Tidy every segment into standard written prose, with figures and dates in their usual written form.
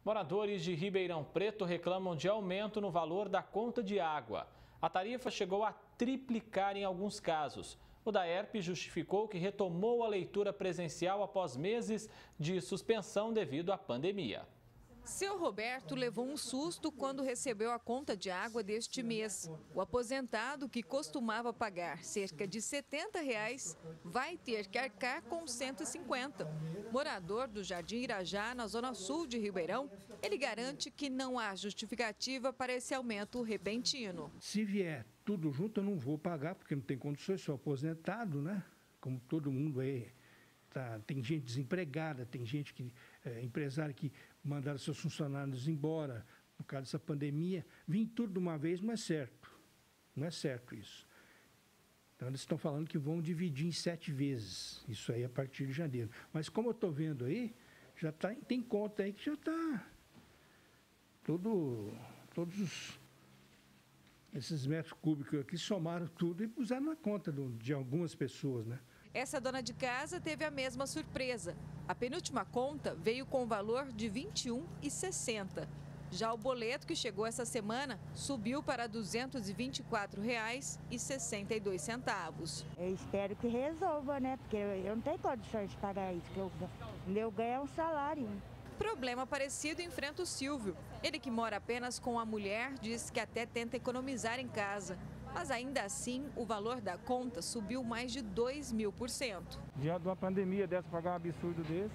Moradores de Ribeirão Preto reclamam de aumento no valor da conta de água. A tarifa chegou a triplicar em alguns casos. O DAERP justificou que retomou a leitura presencial após meses de suspensão devido à pandemia. Seu Roberto levou um susto quando recebeu a conta de água deste mês. O aposentado, que costumava pagar cerca de R$ 70, vai ter que arcar com R$ 150. Morador do Jardim Irajá, na zona sul de Ribeirão, ele garante que não há justificativa para esse aumento repentino. Se vier tudo junto, eu não vou pagar, porque não tem condições, sou aposentado, né? Como todo mundo aí. Tem gente desempregada, tem gente empresário que mandaram seus funcionários embora por causa dessa pandemia. Vim tudo de uma vez, não é certo. Não é certo isso. Então, eles estão falando que vão dividir em 7 vezes, isso aí a partir de janeiro. Mas como eu estou vendo aí, já tem conta aí que já está todos esses metros cúbicos aqui somaram tudo e puseram na conta de algumas pessoas, né? Essa dona de casa teve a mesma surpresa. A penúltima conta veio com o valor de R$ 21,60. Já o boleto que chegou essa semana subiu para R$ 224,62. Eu espero que resolva, né? Porque eu não tenho condições de pagar isso. Meu ganho é um salário. Problema parecido enfrenta o Silvio. Ele, que mora apenas com a mulher, diz que até tenta economizar em casa. Mas ainda assim, o valor da conta subiu mais de 2.000%. Diante de uma pandemia dessa, pagar um absurdo desse,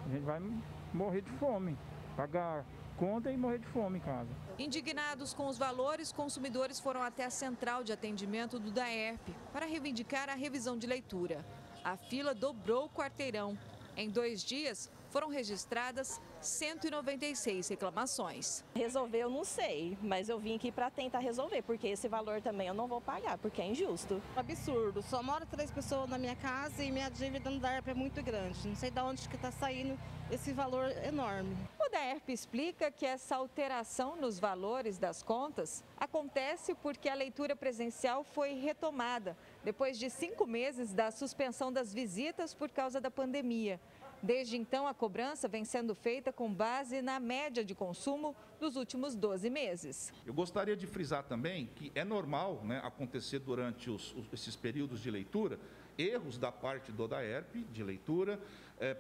a gente vai morrer de fome. Pagar conta e morrer de fome em casa. Indignados com os valores, consumidores foram até a central de atendimento do DAERP para reivindicar a revisão de leitura. A fila dobrou o quarteirão. Em 2 dias, foram registradas 196 reclamações. Resolver eu não sei, mas eu vim aqui para tentar resolver, porque esse valor também eu não vou pagar, porque é injusto. Absurdo, só moram 3 pessoas na minha casa e minha dívida no DAERP é muito grande. Não sei de onde que está saindo esse valor enorme. O DAERP explica que essa alteração nos valores das contas acontece porque a leitura presencial foi retomada, depois de 5 meses da suspensão das visitas por causa da pandemia. Desde então, a cobrança vem sendo feita com base na média de consumo dos últimos 12 meses. Eu gostaria de frisar também que é normal, né, acontecer durante esses períodos de leitura, erros da parte do DAERP de leitura,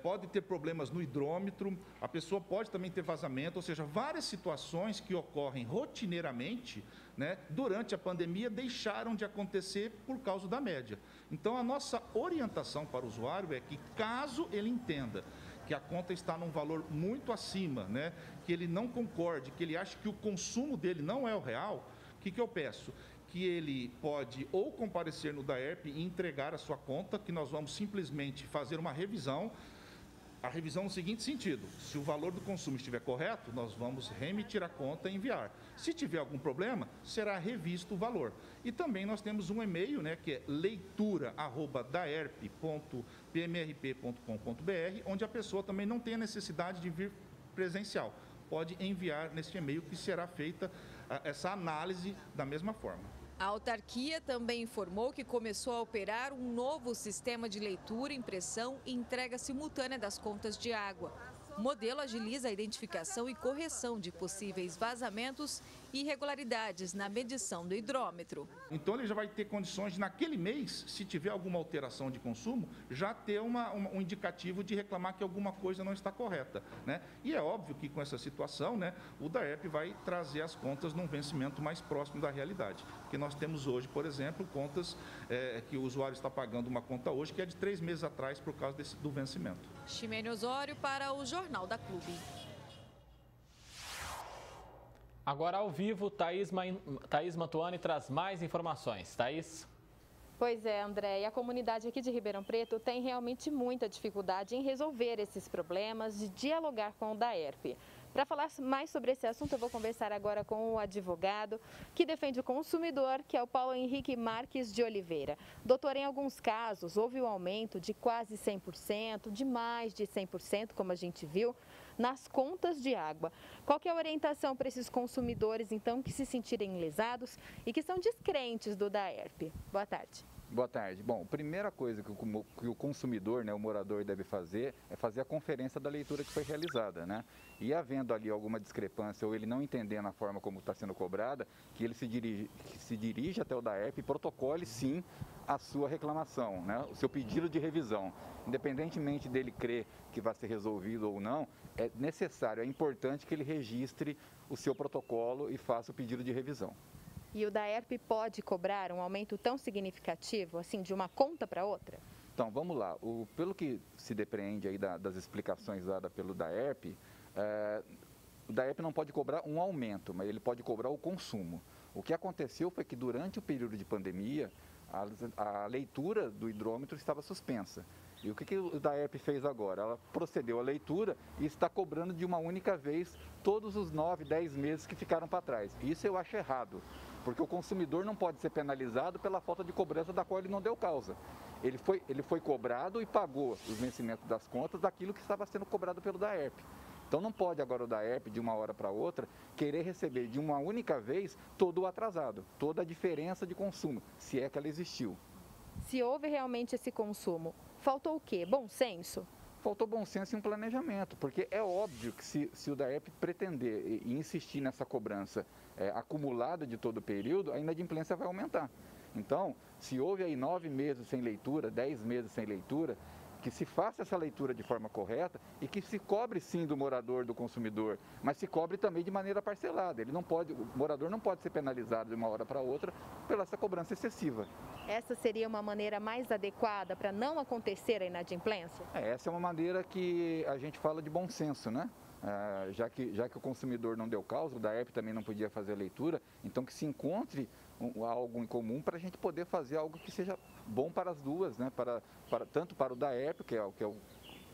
pode ter problemas no hidrômetro, a pessoa pode também ter vazamento, ou seja, várias situações que ocorrem rotineiramente, né, durante a pandemia deixaram de acontecer por causa da média. Então, a nossa orientação para o usuário é que, caso ele entenda que a conta está num valor muito acima, né, que ele não concorde, que ele acha que o consumo dele não é o real, o que eu peço? Que ele pode ou comparecer no DAERP e entregar a sua conta, que nós vamos simplesmente fazer uma revisão. A revisão no seguinte sentido: se o valor do consumo estiver correto, nós vamos remitir a conta e enviar. Se tiver algum problema, será revisto o valor. E também nós temos um e-mail, né, que é leitura@daerp.pmrp.com.br, onde a pessoa também não tem a necessidade de vir presencial. Pode enviar neste e-mail que será feita essa análise da mesma forma. A autarquia também informou que começou a operar um novo sistema de leitura, impressão e entrega simultânea das contas de água. O modelo agiliza a identificação e correção de possíveis vazamentos e irregularidades na medição do hidrômetro. Então ele já vai ter condições de, naquele mês, se tiver alguma alteração de consumo, já ter um indicativo de reclamar que alguma coisa não está correta, né? E é óbvio que com essa situação, né, o DAERP vai trazer as contas num vencimento mais próximo da realidade. Porque nós temos hoje, por exemplo, contas que o usuário está pagando uma conta hoje que é de 3 meses atrás por causa do vencimento. Ximene Osório para o Jornal da Clube. Agora ao vivo, Thaís Mantuani traz mais informações. Thaís? Pois é, André, e a comunidade aqui de Ribeirão Preto tem realmente muita dificuldade em resolver esses problemas, de dialogar com o DAERP. Para falar mais sobre esse assunto, eu vou conversar agora com o advogado que defende o consumidor, que é o Paulo Henrique Marques de Oliveira. Doutor, em alguns casos houve um aumento de quase 100%, de mais de 100%, como a gente viu, nas contas de água. Qual que é a orientação para esses consumidores, então, que se sentirem lesados e que são descrentes do DAERP? Boa tarde. Boa tarde. Bom, a primeira coisa que o consumidor, né, o morador deve fazer é fazer a conferência da leitura que foi realizada, né? E havendo ali alguma discrepância ou ele não entendendo a forma como está sendo cobrada, que ele se dirige até o DAERP e protocole sim a sua reclamação, né? O seu pedido de revisão. Independentemente dele crer que vai ser resolvido ou não, é necessário, é importante que ele registre o seu protocolo e faça o pedido de revisão. E o DAERP pode cobrar um aumento tão significativo, assim, de uma conta para outra? Então, vamos lá. Pelo que se depreende aí das explicações dadas pelo DAERP, o DAERP não pode cobrar um aumento, mas ele pode cobrar o consumo. O que aconteceu foi que durante o período de pandemia, a leitura do hidrômetro estava suspensa. E o que o DAERP fez agora? Ela procedeu à leitura e está cobrando de uma única vez todos os 9, 10 meses que ficaram para trás. Isso eu acho errado, porque o consumidor não pode ser penalizado pela falta de cobrança da qual ele não deu causa. Ele foi cobrado e pagou os vencimentos das contas daquilo que estava sendo cobrado pelo DAERP. Então não pode agora o DAERP, de uma hora para outra, querer receber de uma única vez todo o atrasado, toda a diferença de consumo, se é que ela existiu. Se houve realmente esse consumo, faltou o quê? Bom senso? Faltou bom senso e um planejamento, porque é óbvio que se o DAERP pretender e insistir nessa cobrança acumulada de todo o período, a inadimplência vai aumentar. Então, se houve aí 9 meses sem leitura, 10 meses sem leitura, que se faça essa leitura de forma correta e que se cobre sim do morador, do consumidor, mas se cobre também de maneira parcelada. O morador não pode ser penalizado de uma hora para outra pela essa cobrança excessiva. Essa seria uma maneira mais adequada para não acontecer a inadimplência? Essa é uma maneira que a gente fala de bom senso, né? Já que o consumidor não deu causa, o DAERP também não podia fazer a leitura, então que se encontre algo em comum para a gente poder fazer algo que seja bom para as duas, né? Tanto para o DAERP, que é o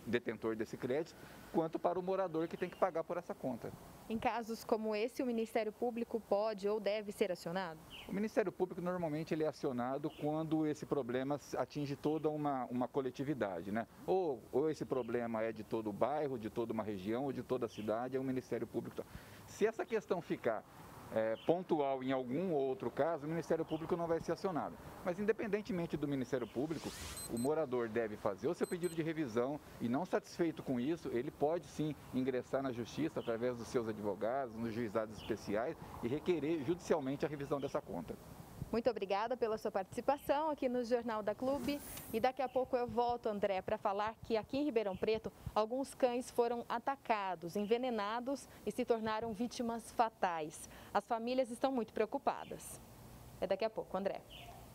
detentor desse crédito, quanto para o morador que tem que pagar por essa conta. Em casos como esse, o Ministério Público pode ou deve ser acionado? O Ministério Público normalmente ele é acionado quando esse problema atinge toda uma coletividade, né? Ou esse problema é de todo o bairro, de toda uma região, ou de toda a cidade, é o Ministério Público. Se essa questão ficar pontual em algum outro caso, o Ministério Público não vai ser acionado. Mas independentemente do Ministério Público, o morador deve fazer o seu pedido de revisão e, não satisfeito com isso, ele pode sim ingressar na Justiça através dos seus advogados, nos juizados especiais e requerer judicialmente a revisão dessa conta. Muito obrigada pela sua participação aqui no Jornal da Clube. E daqui a pouco eu volto, André, para falar que aqui em Ribeirão Preto, alguns cães foram atacados, envenenados e se tornaram vítimas fatais. As famílias estão muito preocupadas. É daqui a pouco, André.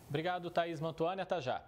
Obrigado, Thaís Mantuani. Até já.